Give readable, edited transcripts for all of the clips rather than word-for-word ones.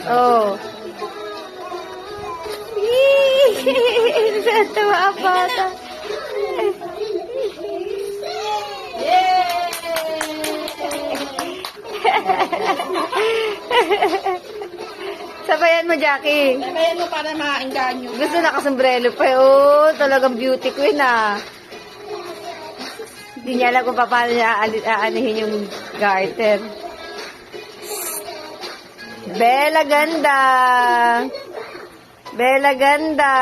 Oh. Natawa ang bata. Sabayan mo, Jackie. Sabayan mo para makainganyo. Gusto nakasombrelo pa. Oh, talagang beauty queen ah. Hindi niya alam kung paano niya aanihin yung garter. Bella ganda. Bella ganda.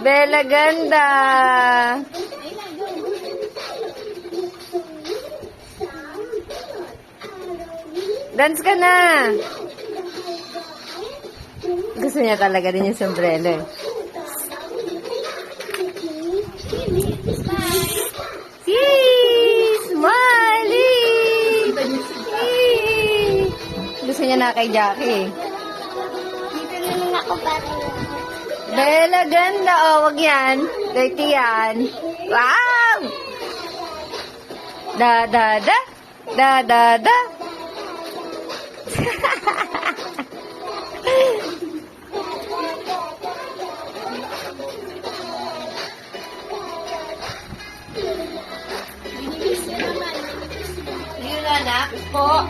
Bella ganda. Dance ka na. Gusto niya talaga din yung sombrero eh. Yay! Smiley! Yay! Gusto niya na kay Jackie. Dito naman ako para Bella ganda. Oh, wag yan. Dirty yan. Wow! Da da da. Da da da. Yun na, anak. Po.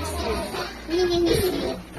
Minimiss mo.